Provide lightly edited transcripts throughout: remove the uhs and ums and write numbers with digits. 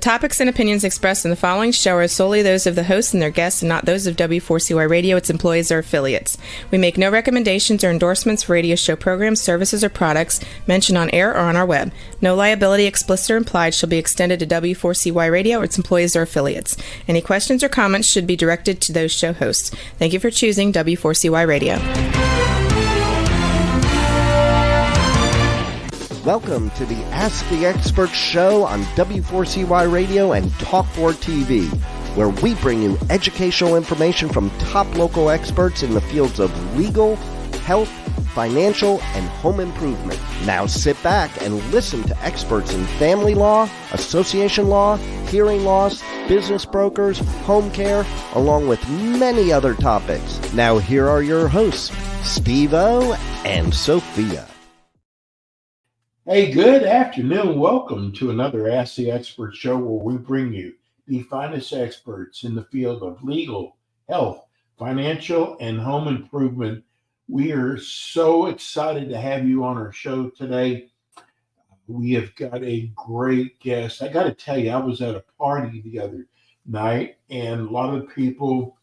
topics and opinions expressed in the following show are solely those of the hosts and their guests and not those of W4CY Radio, its employees, or affiliates. We make no recommendations or endorsements for radio show programs, services, or products mentioned on air or on our web. No liability, explicit or implied, shall be extended to W4CY Radio or its employees or affiliates. Any questions or comments should be directed to those show hosts. Thank you for choosing W4CY Radio. Welcome to the Ask the Expert show on W4CY Radio and Talk4 TV, where we bring you educational information from top local experts in the fields of legal, health, financial, and home improvement. Now sit back and listen to experts in family law, association law, hearing loss, business brokers, home care, along with many other topics. Now here are your hosts, Steve-O and Sophia. Hey, good afternoon. Welcome to another Ask the Expert show where we bring you the finest experts in the field of legal, health, financial, and home improvement. We are so excited to have you on our show today. We have got a great guest. I got to tell you, I was at a party the other night, and a lot of people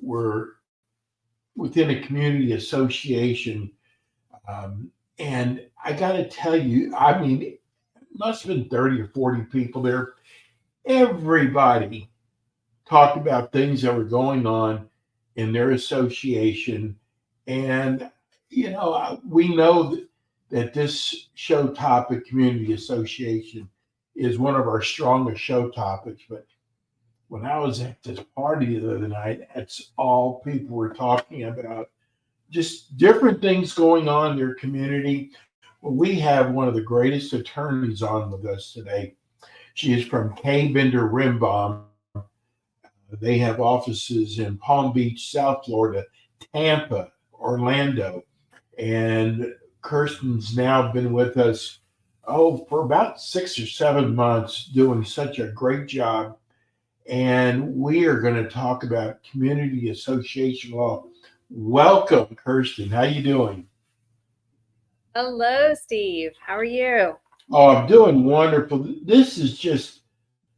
were within a community association. And I got to tell you, I mean, it must have been 30 or 40 people there. Everybody talked about things that were going on in their association. And, you know, we know that this show topic, community association, is one of our strongest show topics. But when I was at this party the other night, that's all people were talking about. Just different things going on in their community. Well, we have one of the greatest attorneys on with us today. She is from K. Bender Rimbaum. They have offices in Palm Beach, South Florida, Tampa, Orlando. And Kirsten's now been with us, for about 6 or 7 months, doing such a great job. And we are going to talk about community association law. Welcome, Kirsten. How you doing? Hello, Steve. How are you? Oh, I'm doing wonderful. This is just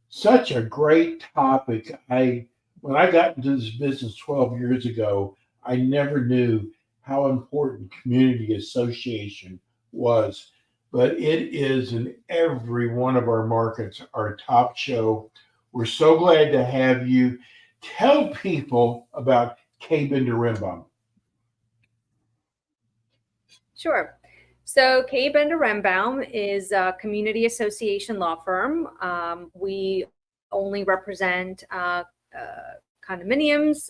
such a great topic. When I got into this business 12 years ago, I never knew how important community association was, but it is in every one of our markets, our top show. We're so glad to have you. Tell people about K. Bender Rimbaum. Sure. So K. Bender Rimbaum is a community association law firm. We only represent condominiums,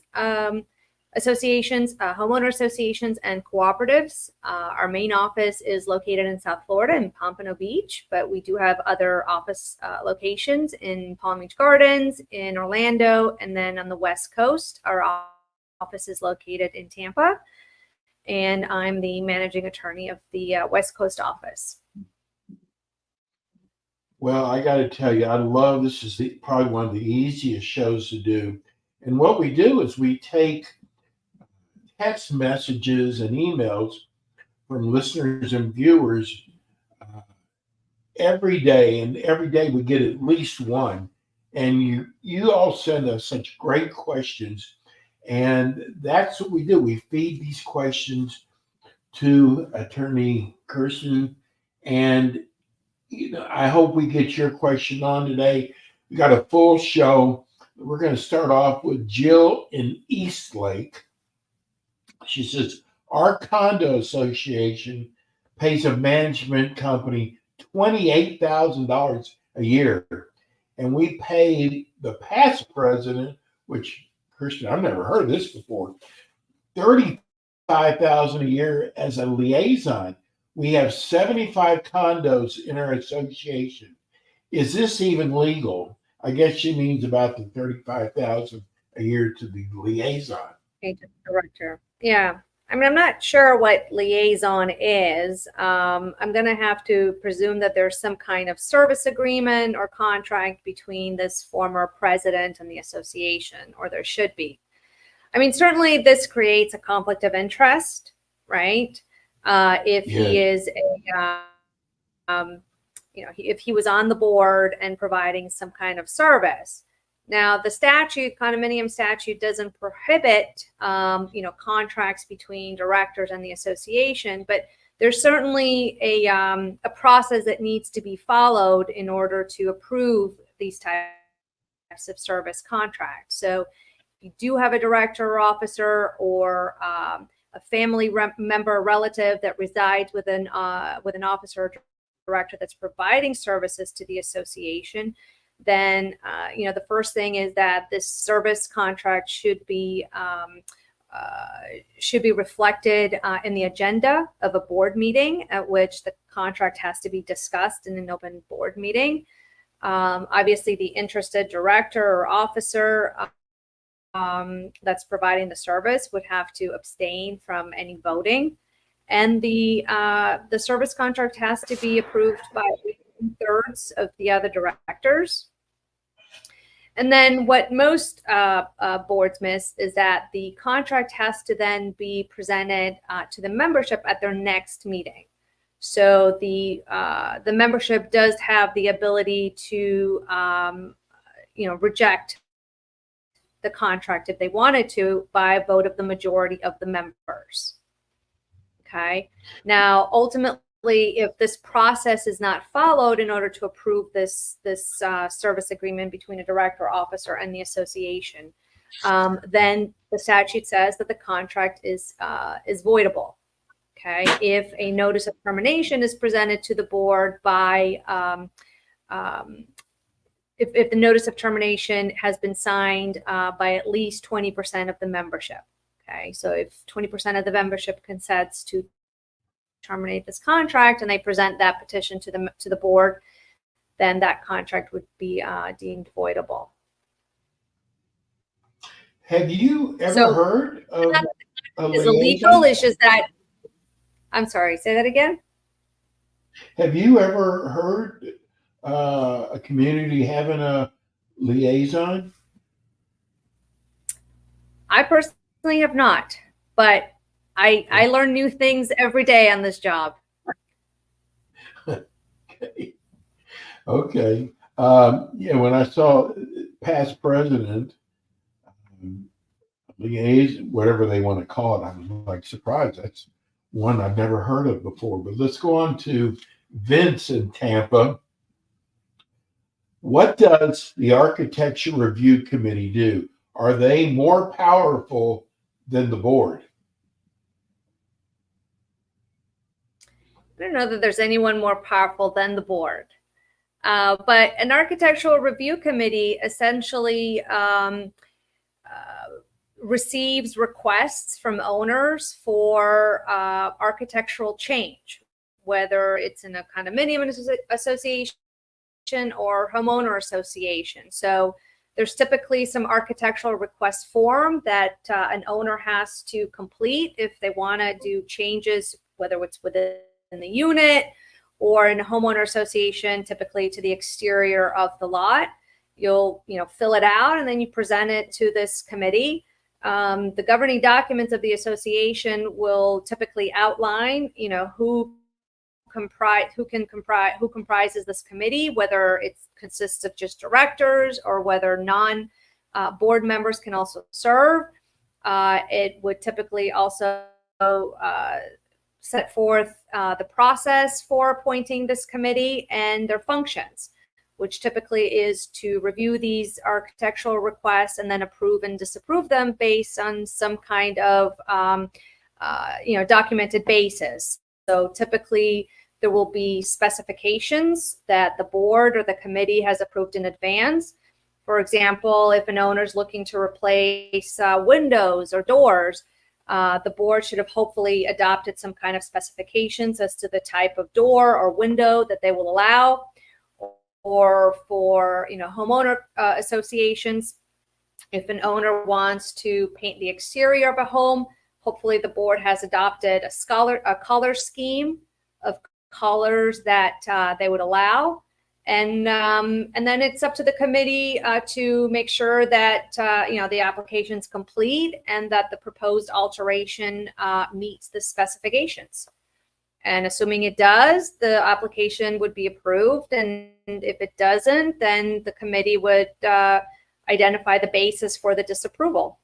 associations, homeowner associations, and cooperatives. Our main office is located in South Florida in Pompano Beach, but we do have other office locations in Palm Beach Gardens, in Orlando, and then on the West Coast. Our office is located in Tampa, and I'm the managing attorney of the West Coast office. Well, I got to tell you, I love this. Is probably one of the easiest shows to do. And what we do is we take text messages and emails from listeners and viewers every day, and every day we get at least one. And you all send us such great questions. And that's what we do. We feed these questions to Attorney Kirsten. And, I hope we get your question on today. We got a full show. We're going to start off with Jill in Eastlake. She says, our condo association pays a management company $28,000 a year. And we pay the past president, which Kirsten, I've never heard of this before, $35,000 a year as a liaison. We have 75 condos in our association. Is this even legal? I guess she means about the $35,000 a year to the liaison. Agent director. Yeah. I mean, I'm not sure what liaison is. I'm going to have to presume that there's some kind of service agreement or contract between this former president and the association, or there should be. I mean, certainly this creates a conflict of interest, right? If he is if he was on the board and providing some kind of service. Now, the condominium statute doesn't prohibit, contracts between directors and the association, but there's certainly a process that needs to be followed in order to approve these types of service contracts. So if you do have a director or officer or a family member or relative that resides with an officer or director that's providing services to the association, then the first thing is that this service contract should be reflected in the agenda of a board meeting at which the contract has to be discussed in an open board meeting. Obviously, the interested director or officer that's providing the service would have to abstain from any voting, and the service contract has to be approved by 2/3 of the other directors. And then what most boards miss is that the contract has to then be presented to the membership at their next meeting. So the membership does have the ability to reject the contract if they wanted to by a vote of the majority of the members. Okay. Now, ultimately, if this process is not followed in order to approve this service agreement between a director or officer and the association, then the statute says that the contract is voidable. Okay. If a notice of termination is presented to the board by if the notice of termination has been signed by at least 20% of the membership. Okay, so if 20% of the membership consents to terminate this contract and they present that petition to the board, then that contract would be deemed voidable. Have you ever heard of a is illegal? It's just that. I'm sorry. Say that again. Have you ever heard a community having a liaison? I personally have not, but I learn new things every day on this job. Okay. When I saw past president, liaison, whatever they want to call it, I was like surprised. That's one I've never heard of before. But let's go on to Vince in Tampa. What does the Architecture Review Committee do? Are they more powerful than the board? I don't know that there's anyone more powerful than the board. But an Architectural Review Committee essentially receives requests from owners for architectural change, whether it's in a condominium association or homeowner association. So there's typically some architectural request form that an owner has to complete if they want to do changes, whether it's within the unit or in a homeowner association, typically to the exterior of the lot. You'll fill it out and then you present it to this committee. The governing documents of the association will typically outline, who comprises this committee, whether it consists of just directors or whether board members can also serve. It would typically also set forth the process for appointing this committee and their functions, which typically is to review these architectural requests and then approve and disapprove them based on some kind of documented basis. So typically there will be specifications that the board or the committee has approved in advance. For example, if an owner is looking to replace windows or doors, the board should have hopefully adopted some kind of specifications as to the type of door or window that they will allow. Or for homeowner associations, if an owner wants to paint the exterior of a home, hopefully the board has adopted a color scheme of colors that they would allow, and then it's up to the committee to make sure that the application's complete and that the proposed alteration meets the specifications. And assuming it does, the application would be approved. And if it doesn't, then the committee would identify the basis for the disapproval.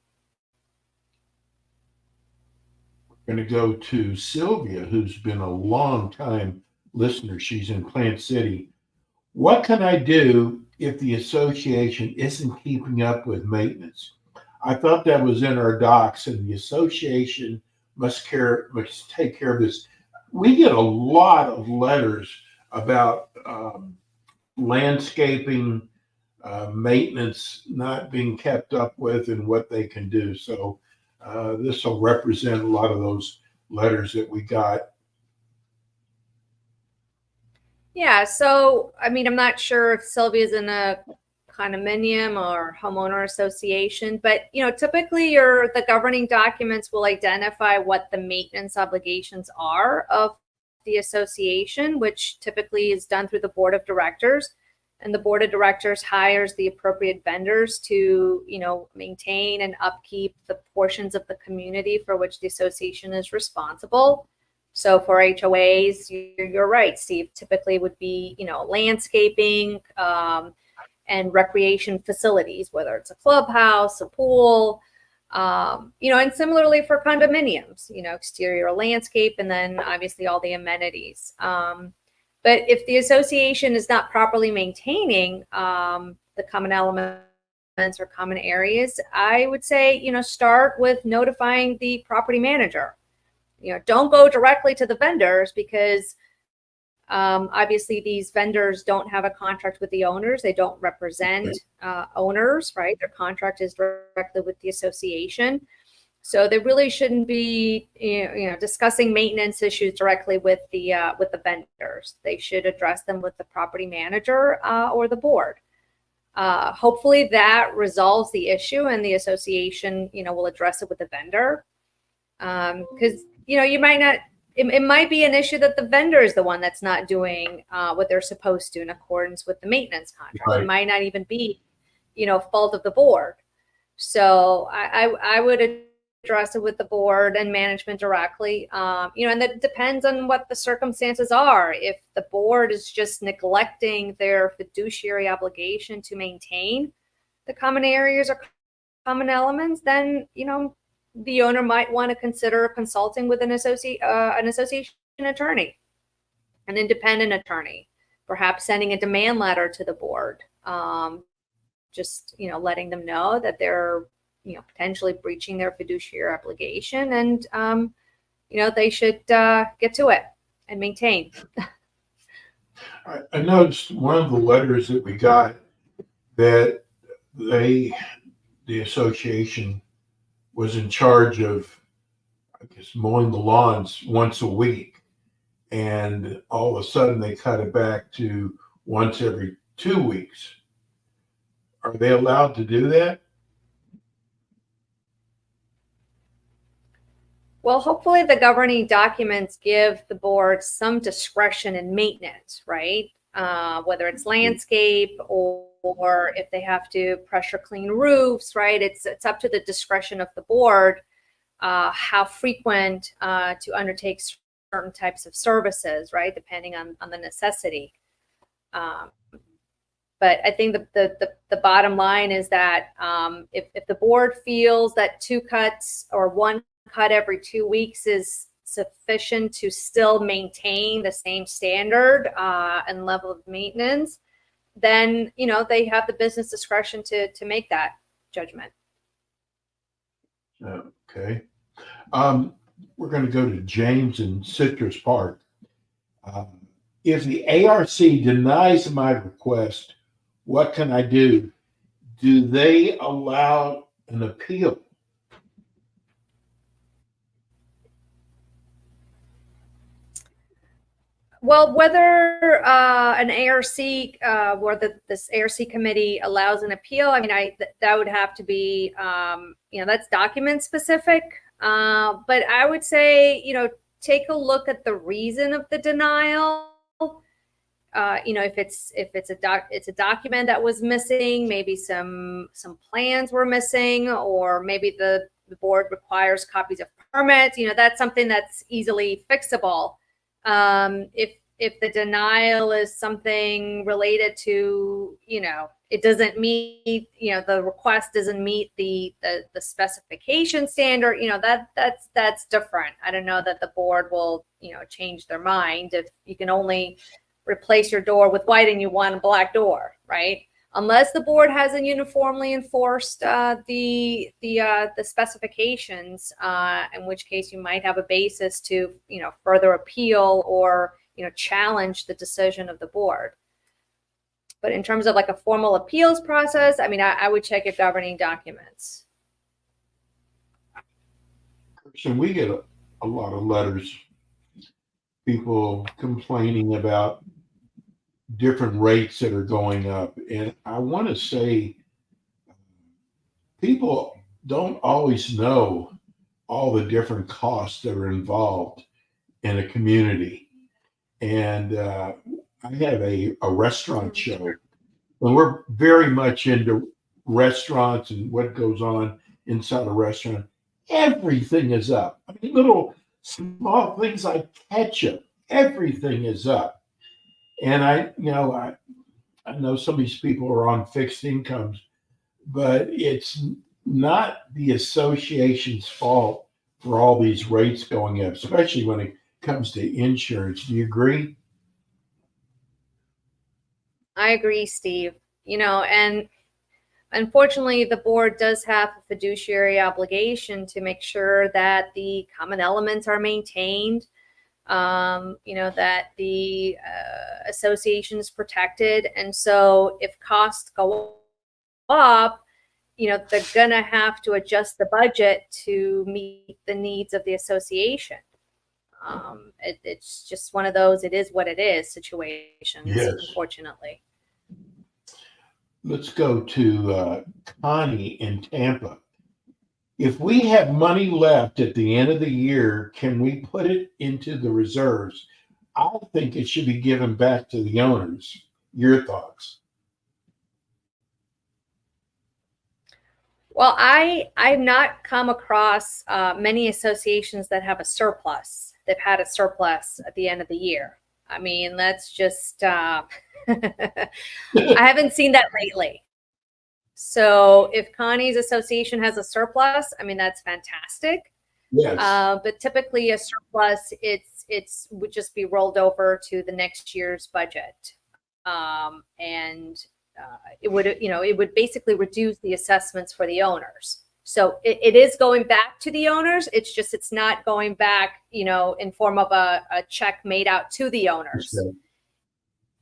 We're going to go to Sylvia, who's been a long time listener. She's in Plant City. What can I do if the association isn't keeping up with maintenance? I thought that was in our docs, and the association must take care of this. We get a lot of letters about landscaping, maintenance not being kept up with, and what they can do. So this will represent a lot of those letters that we got. Yeah, so I mean, I'm not sure if Sylvia's in a condominium or homeowner association, but typically the governing documents will identify what the maintenance obligations are of the association, which typically is done through the board of directors. And the board of directors hires the appropriate vendors to, maintain and upkeep the portions of the community for which the association is responsible. So for HOAs, you're right, Steve, typically would be, landscaping and recreation facilities, whether it's a clubhouse, a pool, and similarly for condominiums, exterior landscape, and then obviously all the amenities. But if the association is not properly maintaining the common elements or common areas, I would say, start with notifying the property manager. Don't go directly to the vendors, because obviously these vendors don't have a contract with the owners. They don't represent owners, right? Their contract is directly with the association. So they really shouldn't be, discussing maintenance issues directly with the vendors. They should address them with the property manager or the board. Hopefully that resolves the issue, and the association, will address it with the vendor. Because you might not. It might be an issue that the vendor is the one that's not doing what they're supposed to in accordance with the maintenance contract. Right. It might not even be, fault of the board. So I would address it with the board and management directly. And that depends on what the circumstances are. If the board is just neglecting their fiduciary obligation to maintain the common areas or common elements, then, the owner might want to consider consulting with an association attorney, an independent attorney, perhaps sending a demand letter to the board, just, letting them know that they're, potentially breaching their fiduciary obligation, and, they should get to it and maintain. I noticed one of the letters that we got that the association was in charge of, I guess, mowing the lawns once a week. And all of a sudden they cut it back to once every 2 weeks. Are they allowed to do that? Well, hopefully the governing documents give the board some discretion in maintenance, right? Whether it's landscape or if they have to pressure clean roofs, right? It's up to the discretion of the board how frequent to undertake certain types of services, right? Depending on the necessity. But I think the bottom line is that if the board feels that 2 cuts or 1 cut every 2 weeks is sufficient to still maintain the same standard and level of maintenance, then they have the business discretion to make that judgment. Okay. We're going to go to James in Citrus Park. If the ARC denies my request, what can I do? Do they allow an appeal? Well, whether an ARC or this ARC committee allows an appeal, I mean, that would have to be, that's document specific. But I would say, take a look at the reason of the denial. If it's a document that was missing, maybe some plans were missing, or maybe the board requires copies of permits. That's something that's easily fixable. If the denial is something related to, it doesn't meet, the request doesn't meet the specification standard, that's different. I don't know that the board will, change their mind if you can only replace your door with white and you want a black door, right? Unless the board hasn't uniformly enforced the specifications, in which case you might have a basis to, further appeal or, challenge the decision of the board. But in terms of like a formal appeals process, I would check your governing documents. So we get a lot of letters, people complaining about different rates that are going up. And I want to say people don't always know all the different costs that are involved in a community. And I have a restaurant show, and we're very much into restaurants and what goes on inside a restaurant. Everything is up. Little small things like ketchup, everything is up. And I know some of these people are on fixed incomes, but it's not the association's fault for all these rates going up, especially when it comes to insurance. Do you agree? I agree, Steve. And unfortunately, the board does have a fiduciary obligation to make sure that the common elements are maintained, that the association is protected. And so if costs go up, they're going to have to adjust the budget to meet the needs of the association. It's just one of those, it is what it is situations, yes. Unfortunately. Let's go to Connie in Tampa. If we have money left at the end of the year, can we put it into the reserves? I think it should be given back to the owners. Your thoughts? Well, I've not come across many associations that have a surplus. They've had a surplus at the end of the year. That's just, I haven't seen that lately. So if Connie's association has a surplus, that's fantastic. Yes. But typically a surplus, it's would just be rolled over to the next year's budget. It would basically reduce the assessments for the owners. So it is going back to the owners. It's not going back, in form of a check made out to the owners. Okay.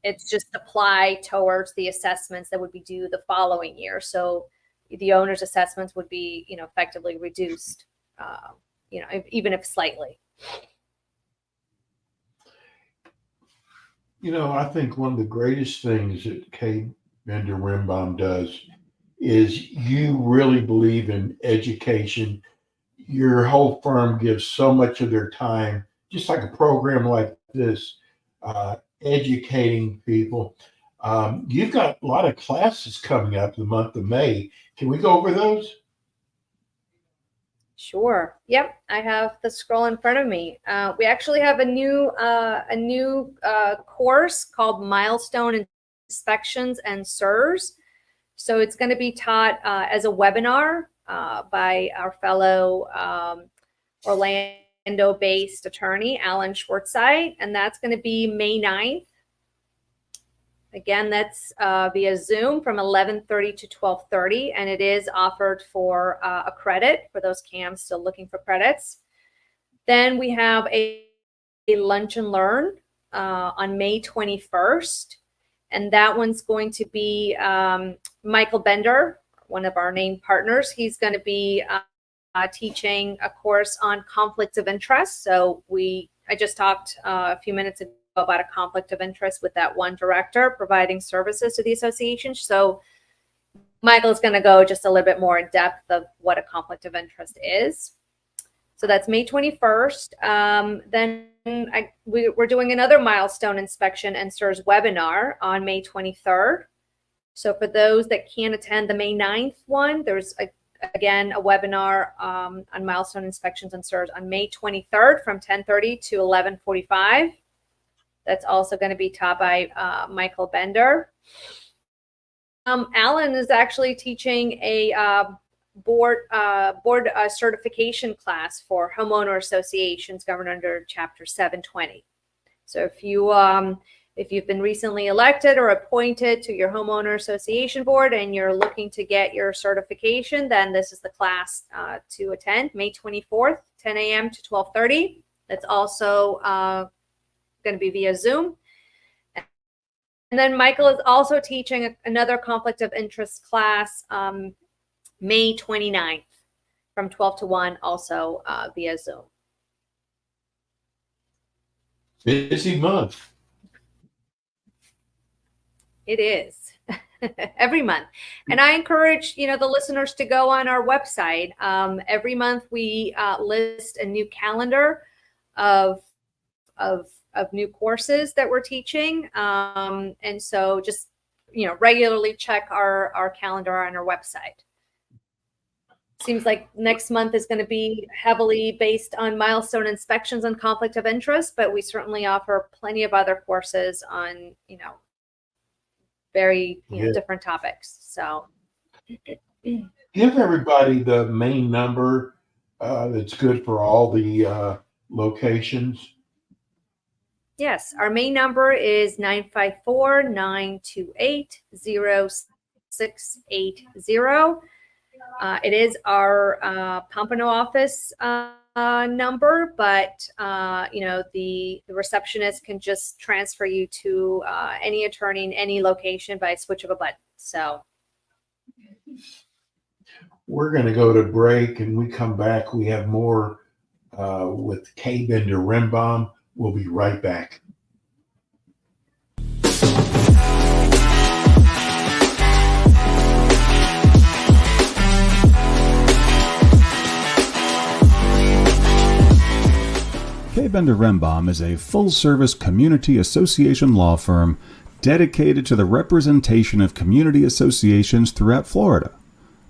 It's just applied towards the assessments that would be due the following year. So the owner's assessments would be, effectively reduced, even if slightly. I think one of the greatest things that Kay Bender Rimbaum does is you really believe in education. Your whole firm gives so much of their time, just like a program like this, educating people. You've got a lot of classes coming up the month of May. Can we go over those? Sure. Yep. I have the scroll in front of me. We actually have a new course called Milestone Inspections and SIRS. So it's going to be taught as a webinar by our fellow Orlando-based attorney, Alan Schwartzite, and that's going to be May 9th. Again, that's via Zoom from 11:30 to 12:30, and it is offered for a credit for those CAMs still looking for credits. Then we have a lunch and learn on May 21st, and that one's going to be Michael Bender, one of our named partners. He's going to be teaching a course on conflicts of interest. So I just talked a few minutes ago about a conflict of interest with that one director providing services to the association. So Michael's going to go just a little bit more in depth of what a conflict of interest is. So that's May 21st. Then we're doing another milestone inspection and SIRS webinar on May 23rd. So for those that can't attend the May 9th one, there's again a webinar on milestone inspections and SIRS on May 23rd from 10:30 to 11:45. That's also going to be taught by Michael Bender. Alan is actually teaching a board certification class for homeowner associations governed under Chapter 720. So if you've been recently elected or appointed to your homeowner association board and you're looking to get your certification, then this is the class to attend, May 24th, 10 a.m. to 12:30. That's also going to be via Zoom. And then Michael is also teaching another conflict of interest class May 29th from 12 to 1, also via Zoom. Busy month. It is every month. And I encourage, the listeners to go on our website. Every month we list a new calendar of new courses that we're teaching. And so just, regularly check our calendar on our website. Seems like next month is going to be heavily based on milestone inspections and conflict of interest, but we certainly offer plenty of other courses on, very different topics. So Give everybody the main number that's good for all the locations. Yes, our main number is 954-928-0680. It is our Pompano office number, but the receptionist can just transfer you to any attorney in any location by a switch of a button. So we're going to go to break, and we come back. We have more with K. Bender Rembaum. We'll be right back. K. Bender Rembaum is a full-service community association law firm dedicated to the representation of community associations throughout Florida.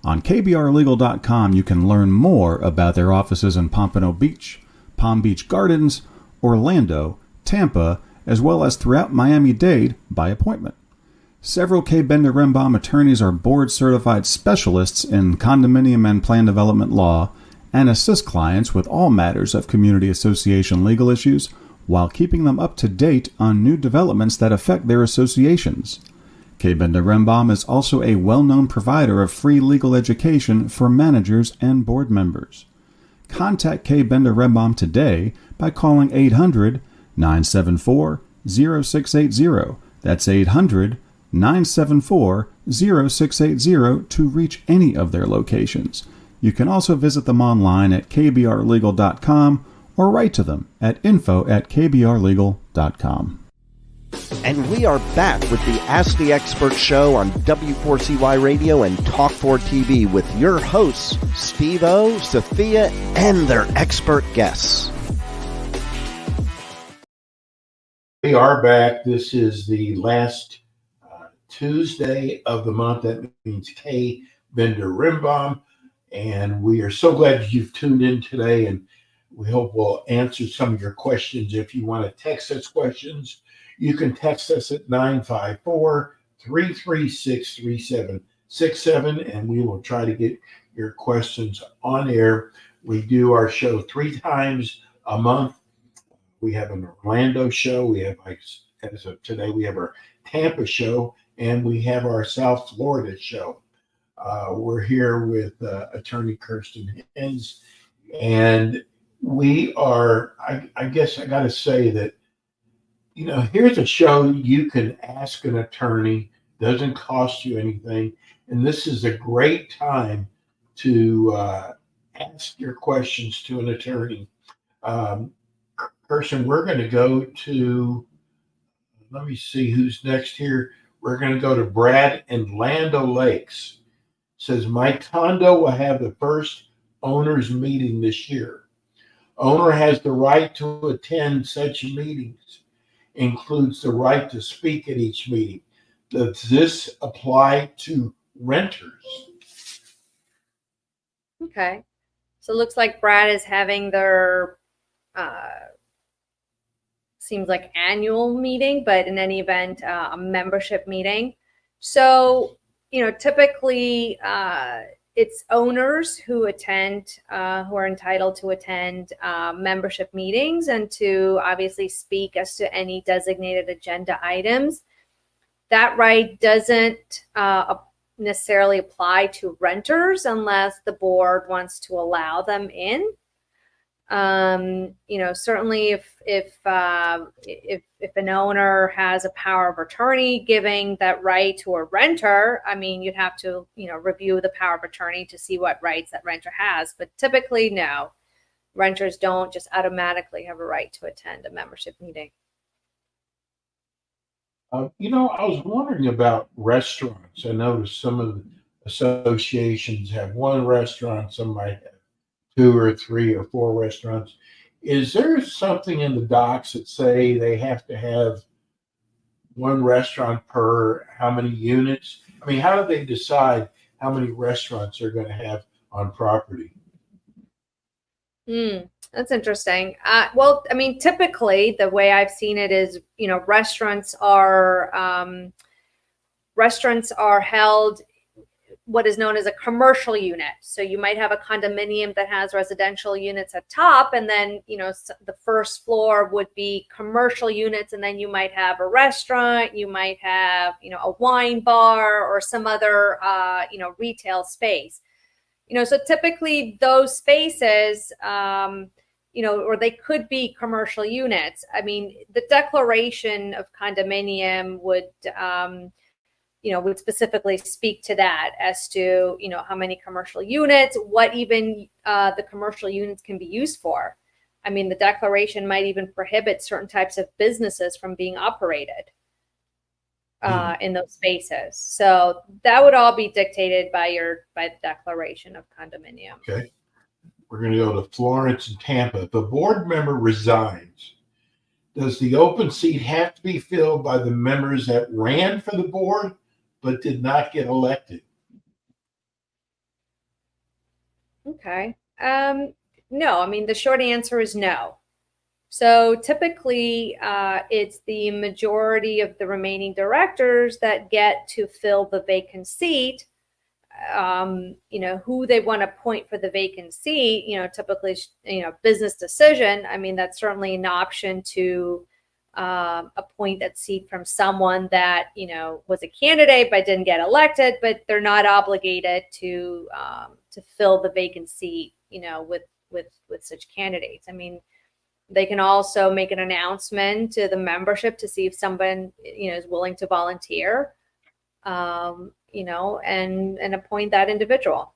On kbrlegal.com, you can learn more about their offices in Pompano Beach, Palm Beach Gardens, Orlando, Tampa, as well as throughout Miami-Dade by appointment. Several K. Bender Rembaum attorneys are board-certified specialists in condominium and plan development law and assist clients with all matters of community association legal issues while keeping them up to date on new developments that affect their associations. K. Bender Rembaum is also a well-known provider of free legal education for managers and board members. Contact K. Bender Rembaum today by calling 800-974-0680. That's 800-974-0680 to reach any of their locations. You can also visit them online at kbrlegal.com or write to them at info@kbrlegal.com. And we are back with the Ask the Expert show on W4CY Radio and Talk4 TV with your hosts, Steve-O, Sophia, and their expert guests. We are back. This is the last Tuesday of the month. That means K. Bender Rembaum. And we are so glad you've tuned in today, and we hope we'll answer some of your questions. If you want to text us questions, you can text us at 954-336-3767, and we will try to get your questions on air. We do our show 3 times a month. We have an Orlando show. We have, as of today, we have our Tampa show, and we have our South Florida show. We're here with attorney Kirsten Hens, and we are, I guess I got to say that, here's a show you can ask an attorney, doesn't cost you anything, and this is a great time to ask your questions to an attorney. Kirsten, we're going to go to, let me see who's next here. We're going to go to Brad in Land O'Lakes. Says, my condo will have the first owners meeting this year. Owner has the right to attend such meetings, includes the right to speak at each meeting. Does this apply to renters? Okay. So it looks like Brad is having their seems like annual meeting, but in any event, a membership meeting. So, typically it's owners who attend, who are entitled to attend membership meetings and to obviously speak as to any designated agenda items. That right doesn't necessarily apply to renters unless the board wants to allow them in. Certainly if an owner has a power of attorney giving that right to a renter, I mean, you'd have to, review the power of attorney to see what rights that renter has. But typically, no, renters don't just automatically have a right to attend a membership meeting. I was wondering about restaurants. I noticed some of the associations have one restaurant, some might have 2 or 3 or 4 restaurants. Is there something in the docs that say they have to have one restaurant per how many units? I mean, how do they decide how many restaurants they're going to have on property? That's interesting. Well, I mean, typically the way I've seen it is, restaurants are held what is known as a commercial unit. So you might have a condominium that has residential units at top, and then, the first floor would be commercial units, and then you might have a restaurant, you might have, a wine bar or some other, retail space. So typically those spaces, or they could be commercial units. I mean, the declaration of condominium would specifically speak to that as to, how many commercial units, what even the commercial units can be used for. I mean, the declaration might even prohibit certain types of businesses from being operated in those spaces. So that would all be dictated by the declaration of condominium. Okay. We're going to go to Florence and Tampa. If a board member resigns, does the open seat have to be filled by the members that ran for the board but did not get elected? Okay. No, I mean, the short answer is no. So typically, it's the majority of the remaining directors that get to fill the vacant seat. Who they want to appoint for the vacant seat, typically, business decision. I mean, that's certainly an option to appoint that seat from someone that, was a candidate but didn't get elected, but they're not obligated to fill the vacant seat, with such candidates. I mean, they can also make an announcement to the membership to see if someone, is willing to volunteer, and appoint that individual.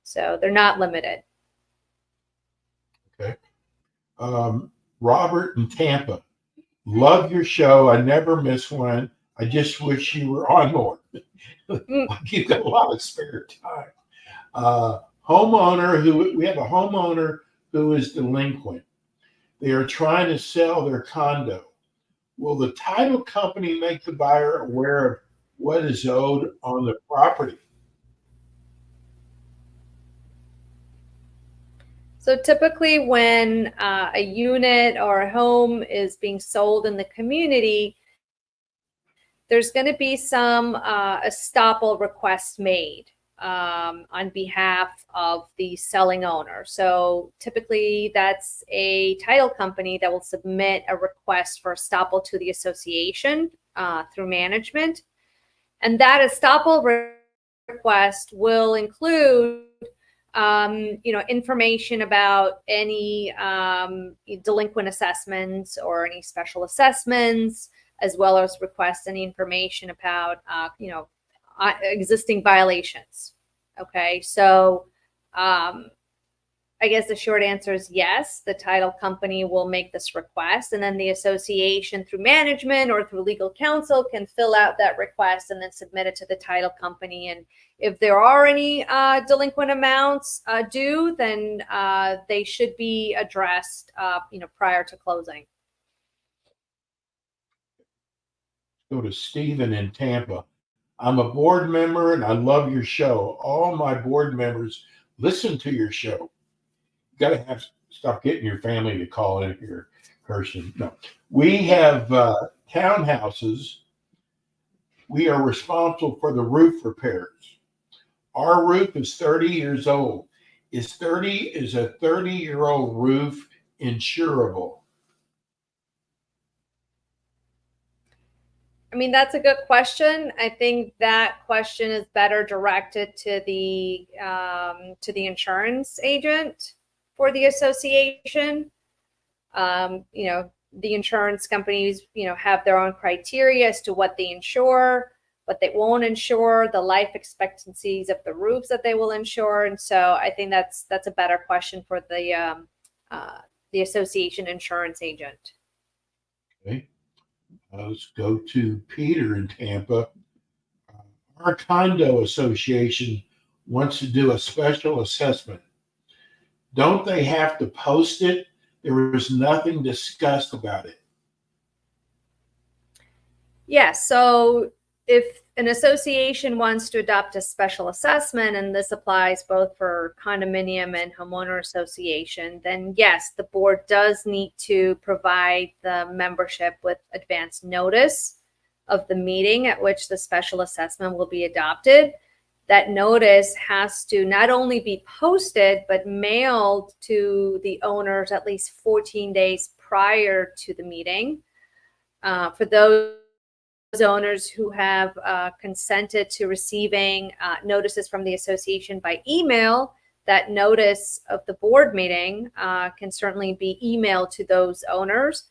So they're not limited. Okay. Robert in Tampa, love your show. I never miss one. I just wish you were on more. You've got a lot of spare time. We have a homeowner who is delinquent. They are trying to sell their condo. Will the title company make the buyer aware of what is owed on the property? So typically when a unit or a home is being sold in the community, there's going to be some a Stopple request made on behalf of the selling owner. So typically that's a title company that will submit a request for Stopple to the association through management. And that Stopple request will include information about any delinquent assessments or any special assessments, as well as request any information about, existing violations. Okay, so I guess the short answer is yes, the title company will make this request, and then the association through management or through legal counsel can fill out that request and then submit it to the title company. And if there are any delinquent amounts due, then they should be addressed, prior to closing. Go to Stephen in Tampa. I'm a board member and I love your show. All my board members listen to your show. You got to stop getting your family to call in here. person. No, we have townhouses. We are responsible for the roof repairs. Our roof is 30 years old. Is a 30-year-old roof insurable? I mean, that's a good question. I think that question is better directed to the insurance agent for the association. You know, the insurance companies, you know, have their own criteria as to what they insure, what they won't insure, the life expectancies of the roofs that they will insure, and so I think that's a better question for the association insurance agent. Okay. Let's go to Peter in Tampa. Our condo association wants to do a special assessment. Don't they have to post it? There was nothing discussed about it. Yes. So if an association wants to adopt a special assessment, and this applies both for condominium and homeowner association, then yes, the board does need to provide the membership with advance notice of the meeting at which the special assessment will be adopted. That notice has to not only be posted, but mailed to the owners at least 14 days prior to the meeting. For those owners who have consented to receiving notices from the association by email, that notice of the board meeting can certainly be emailed to those owners.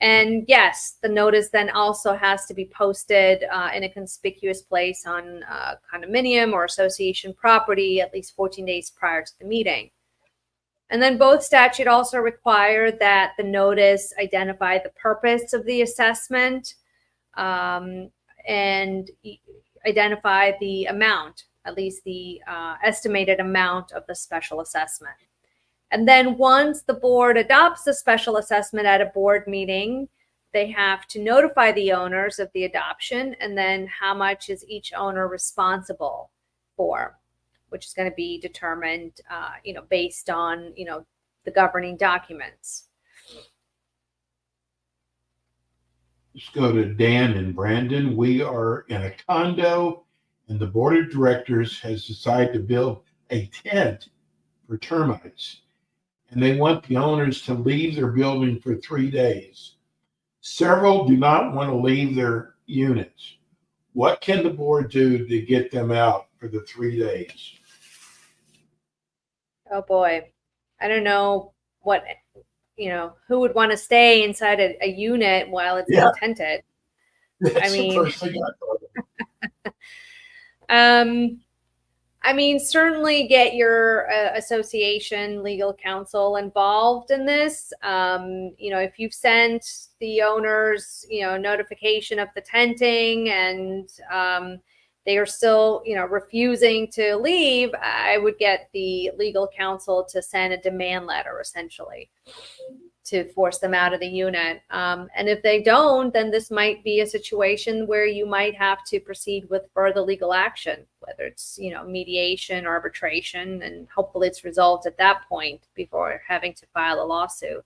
And yes, the notice then also has to be posted in a conspicuous place on condominium or association property at least 14 days prior to the meeting. And then both statute also require that the notice identify the purpose of the assessment and identify the amount, at least the estimated amount of the special assessment. And then once the board adopts the special assessment at a board meeting, they have to notify the owners of the adoption and then how much is each owner responsible for, which is going to be determined, based on, the governing documents. Let's go to Dan and Brandon. We are in a condo, and the board of directors has decided to build a tent for termites, and they want the owners to leave their building for 3 days. Several do not want to leave their units. What can the board do to get them out for the 3 days? Oh boy, I don't know what, who would want to stay inside a unit while it's tented. That's the first thing I thought. Certainly get your association legal counsel involved in this. If you've sent the owners, notification of the tenting and they are still, refusing to leave, I would get the legal counsel to send a demand letter essentially to force them out of the unit. And if they don't, then this might be a situation where you might have to proceed with further legal action, whether it's, mediation, arbitration, and hopefully it's resolved at that point before having to file a lawsuit.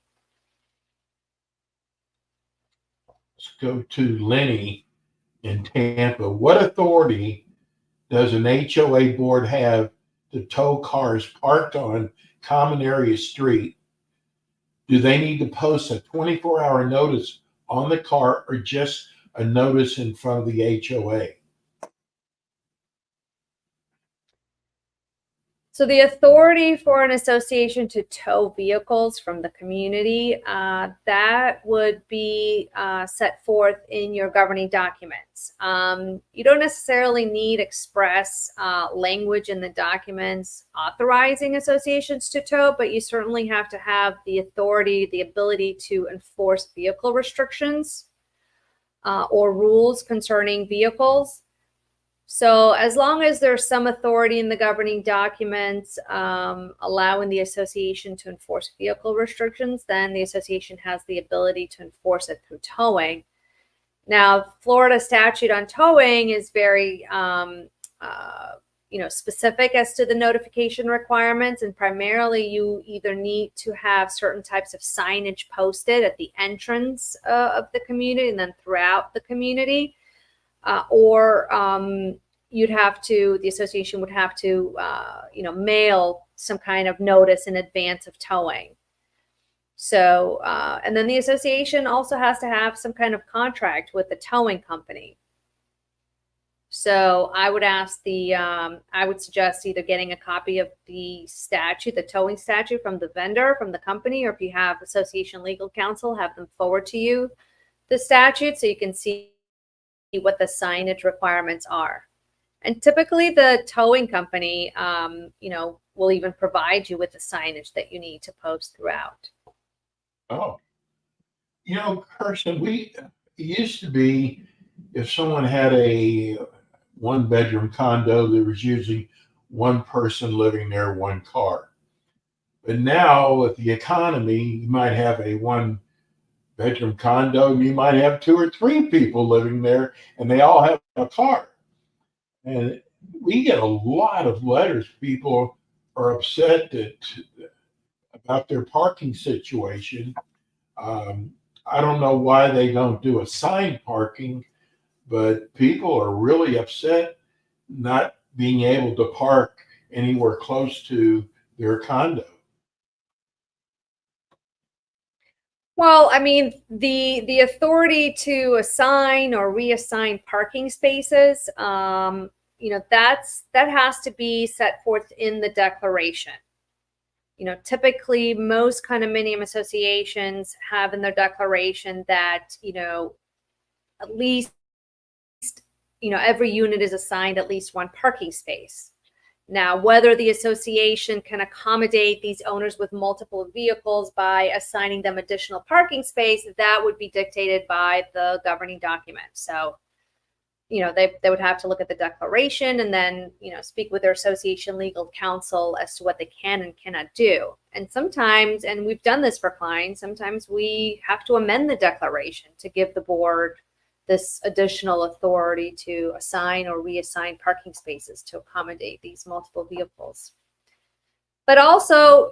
Let's go to Lenny in Tampa. What authority does an HOA board have to tow cars parked on common area street? Do they need to post a 24-hour notice on the car or just a notice in front of the HOA? So the authority for an association to tow vehicles from the community, that would be set forth in your governing documents. You don't necessarily need express language in the documents authorizing associations to tow, but you certainly have to have the authority, the ability to enforce vehicle restrictions or rules concerning vehicles. So as long as there's some authority in the governing documents allowing the association to enforce vehicle restrictions, then the association has the ability to enforce it through towing. Now, Florida statute on towing is very, specific as to the notification requirements, and primarily you either need to have certain types of signage posted at the entrance of the community and then throughout the community, or the association would have to, mail some kind of notice in advance of towing. So, and then the association also has to have some kind of contract with the towing company. So I would suggest either getting a copy of the statute, the towing statute from the vendor, from the company, or if you have association legal counsel, have them forward to you the statute so you can see what the signage requirements are. And typically the towing company, will even provide you with the signage that you need to post throughout. Oh, Kirsten, it used to be if someone had a one-bedroom condo, there was usually one person living there, one car. But now with the economy, you might have a one-bedroom condo, and you might have 2 or 3 people living there, and they all have a car. And we get a lot of letters. People are upset about their parking situation. I don't know why they don't do assigned parking, but people are really upset not being able to park anywhere close to their condo. Well, I mean, the authority to assign or reassign parking spaces, that has to be set forth in the declaration. Typically most condominium associations have in their declaration that, at least, every unit is assigned at least one parking space. Now, whether the association can accommodate these owners with multiple vehicles by assigning them additional parking space, that would be dictated by the governing document. So, they would have to look at the declaration and then, speak with their association legal counsel as to what they can and cannot do. And sometimes, and we've done this for clients, sometimes we have to amend the declaration to give the board this additional authority to assign or reassign parking spaces to accommodate these multiple vehicles. But also,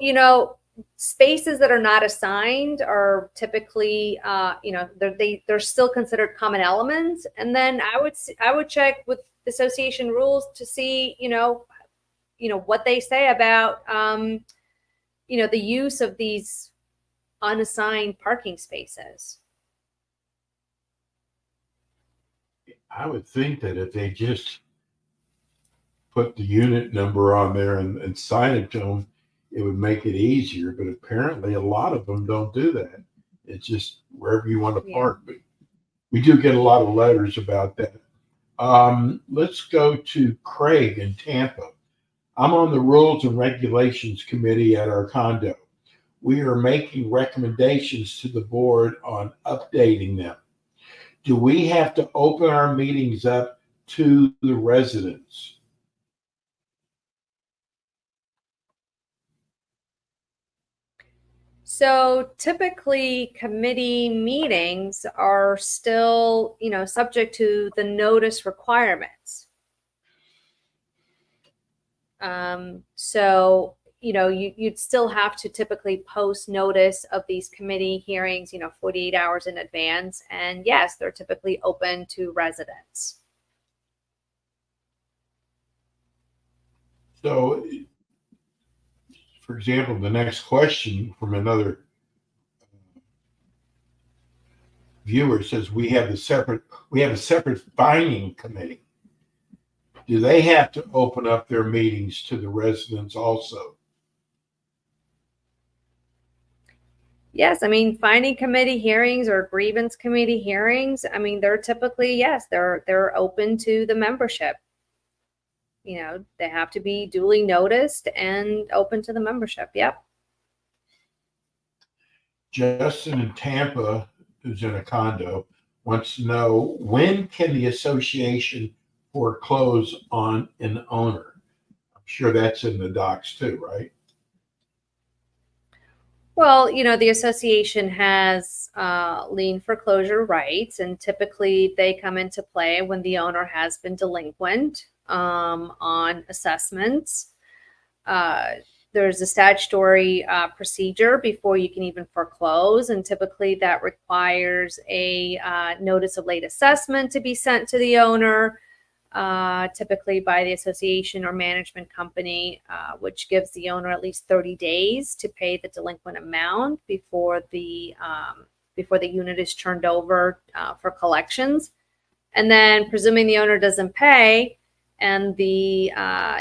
spaces that are not assigned are typically, they're still considered common elements. And then I would check with association rules to see, what they say about, the use of these unassigned parking spaces. I would think that if they just put the unit number on there and sign it to them, it would make it easier. But apparently a lot of them don't do that. It's just wherever you want to park. But we do get a lot of letters about that. Let's go to Craig in Tampa. I'm on the Rules and Regulations Committee at our condo. We are making recommendations to the board on updating them. Do we have to open our meetings up to the residents? So typically committee meetings are still, subject to the notice requirements. So, you'd still have to typically post notice of these committee hearings, 48 hours in advance. And yes, they're typically open to residents. So, for example, the next question from another viewer says we have a separate finding committee. Do they have to open up their meetings to the residents also? Yes, I mean, finding committee hearings or grievance committee hearings, I mean, they're typically, yes, they're open to the membership. They have to be duly noticed and open to the membership. Yep. Justin in Tampa, who's in a condo, wants to know, when can the association foreclose on an owner? I'm sure that's in the docs too, right? Well, the association has lien foreclosure rights, and typically they come into play when the owner has been delinquent on assessments. There's a statutory procedure before you can even foreclose, and typically that requires a notice of late assessment to be sent to the owner, typically by the association or management company, which gives the owner at least 30 days to pay the delinquent amount before the unit is turned over for collections. And then, presuming the owner doesn't pay and the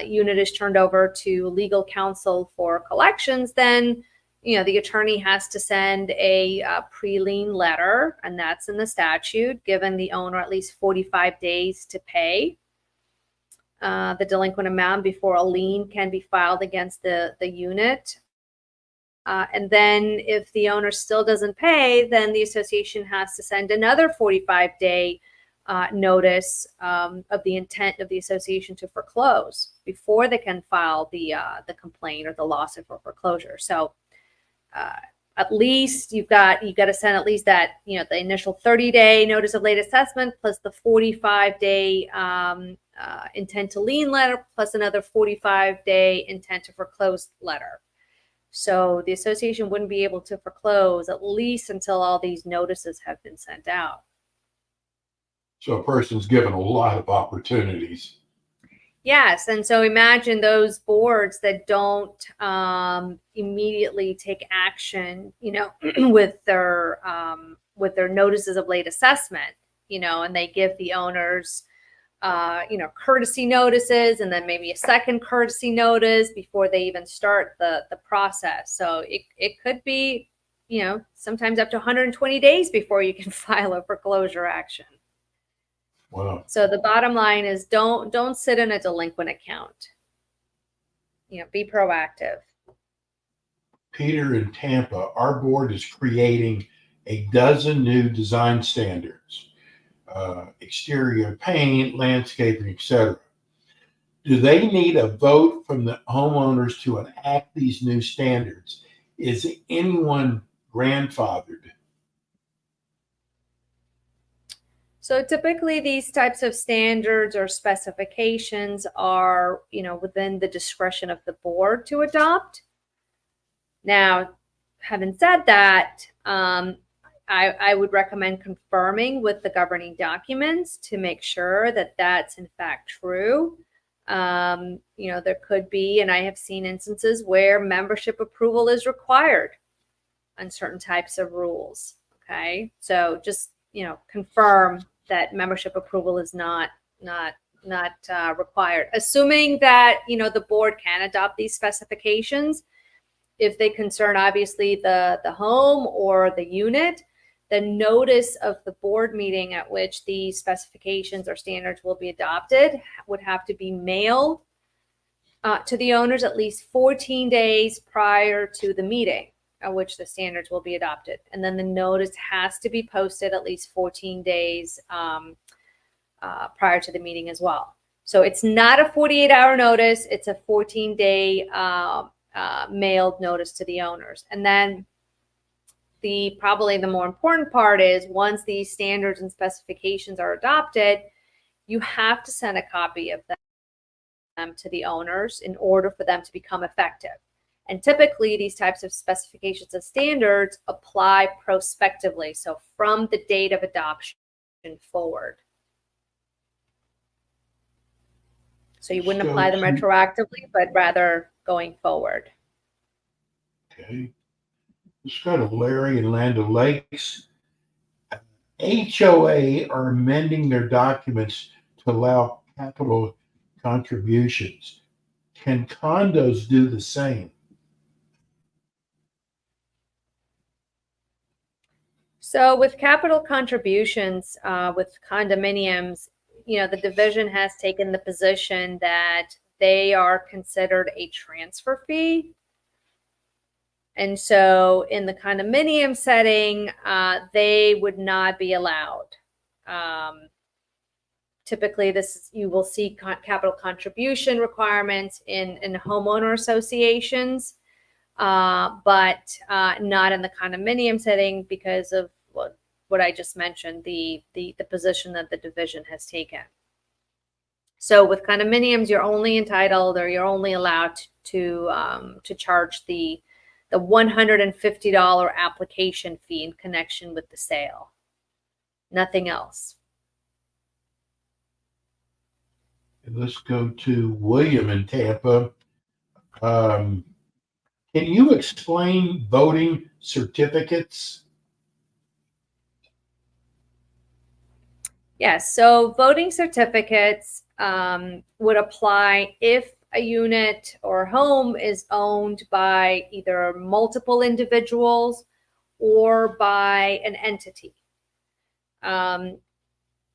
unit is turned over to legal counsel for collections, then the attorney has to send a pre-lien letter, and that's in the statute, giving the owner at least 45 days to pay the delinquent amount before a lien can be filed against the unit. And then if the owner still doesn't pay, then the association has to send another 45-day notice of the intent of the association to foreclose before they can file the complaint or the lawsuit for foreclosure. So at least you've got to send at least that the initial 30-day notice of late assessment plus the 45-day intent to lien letter plus another 45-day intent to foreclose letter. So the association wouldn't be able to foreclose at least until all these notices have been sent out. So a person's given a lot of opportunities. Yes, and so imagine those boards that don't immediately take action, with their notices of late assessment, and they give the owners, courtesy notices, and then maybe a second courtesy notice before they even start the process. So it could be, sometimes up to 120 days before you can file a foreclosure action. Wow. So the bottom line is don't sit in a delinquent account. Be proactive. Peter, in Tampa, our board is creating a dozen new design standards, exterior paint, landscaping, etc. Do they need a vote from the homeowners to enact these new standards? Is anyone grandfathered? So typically these types of standards or specifications are, within the discretion of the board to adopt. Now, having said that, I would recommend confirming with the governing documents to make sure that that's in fact true. There could be, and I have seen instances where membership approval is required on certain types of rules. Okay, so just confirm that membership approval is not required. Assuming that the board can adopt these specifications, if they concern obviously the home or the unit, the notice of the board meeting at which these specifications or standards will be adopted would have to be mailed to the owners at least 14 days prior to the meeting at which the standards will be adopted. And then the notice has to be posted at least 14 days prior to the meeting as well. So it's not a 48-hour notice, it's a 14-day mailed notice to the owners. And then probably the more important part is once these standards and specifications are adopted, you have to send a copy of them to the owners in order for them to become effective. And typically these types of specifications and standards apply prospectively, so from the date of adoption forward. So you wouldn't apply them retroactively, but rather going forward. Okay. Let's go to Larry in Land O'Lakes. HOA are amending their documents to allow capital contributions. Can condos do the same? So with capital contributions, with condominiums, the division has taken the position that they are considered a transfer fee. And so in the condominium setting, they would not be allowed. Typically, you will see capital contribution requirements in homeowner associations, but not in the condominium setting because of what I just mentioned, the position that the division has taken. So with condominiums, you're only entitled, or you're only allowed to charge the $150 application fee in connection with the sale. Nothing else. And let's go to William in Tampa. Can you explain voting certificates? Yes, so voting certificates would apply if a unit or home is owned by either multiple individuals or by an entity.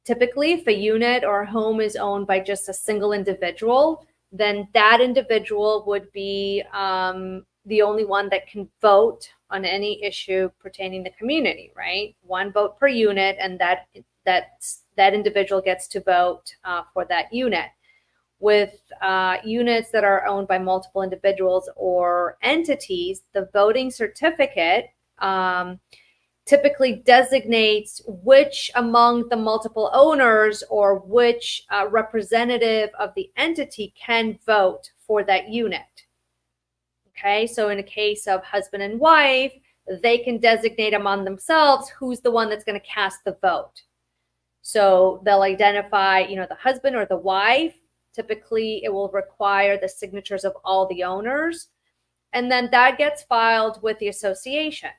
Typically, if a unit or a home is owned by just a single individual, then that individual would be the only one that can vote on any issue pertaining to the community, right? One vote per unit, and that individual gets to vote for that unit. With units that are owned by multiple individuals or entities, the voting certificate typically designates which among the multiple owners or which representative of the entity can vote for that unit. Okay, so in a case of husband and wife, they can designate among themselves who's the one that's going to cast the vote. So they'll identify, the husband or the wife. Typically, it will require the signatures of all the owners, and then that gets filed with the association.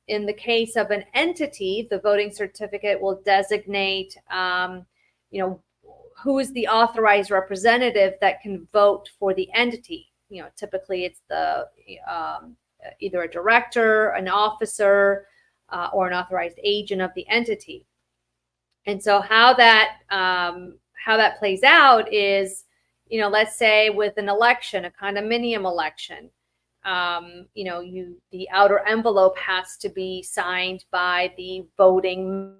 In the case of an entity, the voting certificate will designate, who is the authorized representative that can vote for the entity. Typically it's the either a director, an officer, or an authorized agent of the entity. And so how that plays out is, let's say with an election, a condominium election, the outer envelope has to be signed by the voting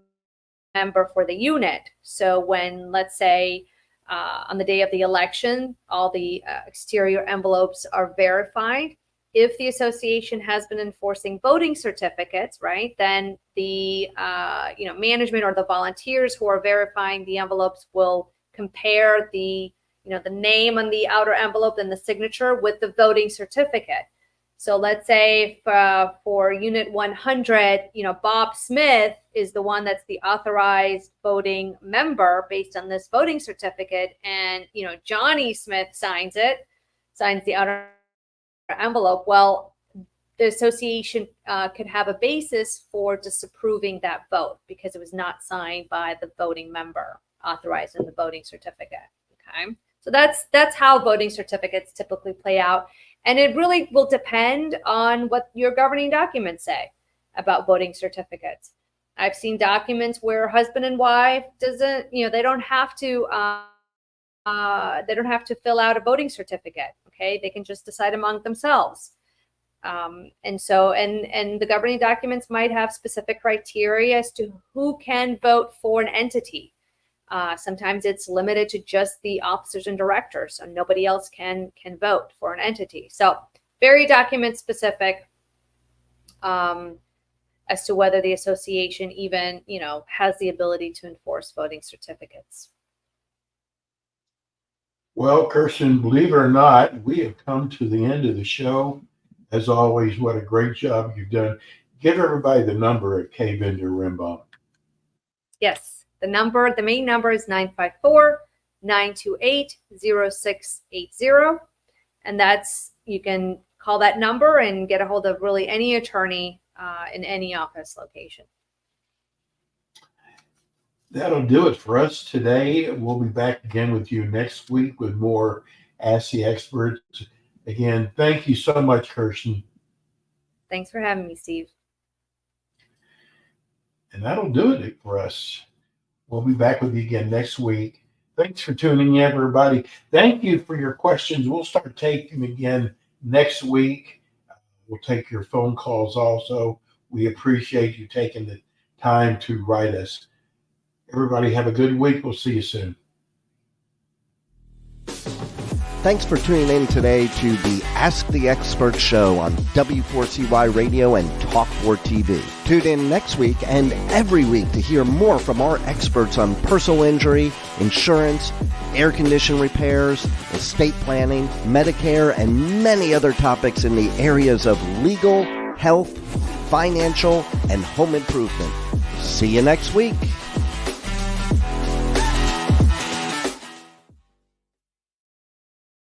member for the unit. So when, let's say, on the day of the election, all the exterior envelopes are verified. If the association has been enforcing voting certificates, right, then the management or the volunteers who are verifying the envelopes will compare the name on the outer envelope and the signature with the voting certificate. So let's say for Unit 100, Bob Smith is the one that's the authorized voting member based on this voting certificate, and Johnny Smith signs the outer envelope. Well, the association could have a basis for disapproving that vote because it was not signed by the voting member authorized in the voting certificate. Okay, so that's how voting certificates typically play out. And it really will depend on what your governing documents say about voting certificates. I've seen documents where husband and wife they don't have to fill out a voting certificate. Okay, they can just decide among themselves. And the governing documents might have specific criteria as to who can vote for an entity. Sometimes it's limited to just the officers and directors, so nobody else can vote for an entity. So very document specific as to whether the association even, has the ability to enforce voting certificates. Well, Kirsten, believe it or not, we have come to the end of the show. As always, what a great job you've done. Give everybody the number at K. Bender Rimbaum. Yes. The main number is 954-928-0680. And you can call that number and get a hold of really any attorney in any office location. That'll do it for us today. We'll be back again with you next week with more Ask the Experts. Again, thank you so much, Kirsten. Thanks for having me, Steve. And that'll do it for us. We'll be back with you again next week. Thanks for tuning in, everybody. Thank you for your questions. We'll start taking again next week. We'll take your phone calls also. We appreciate you taking the time to write us. Everybody have a good week. We'll see you soon. Thanks for tuning in today to the Ask the Expert show on W4CY Radio and Talk4 TV. Tune in next week and every week to hear more from our experts on personal injury, insurance, air condition repairs, estate planning, Medicare, and many other topics in the areas of legal, health, financial, and home improvement. See you next week.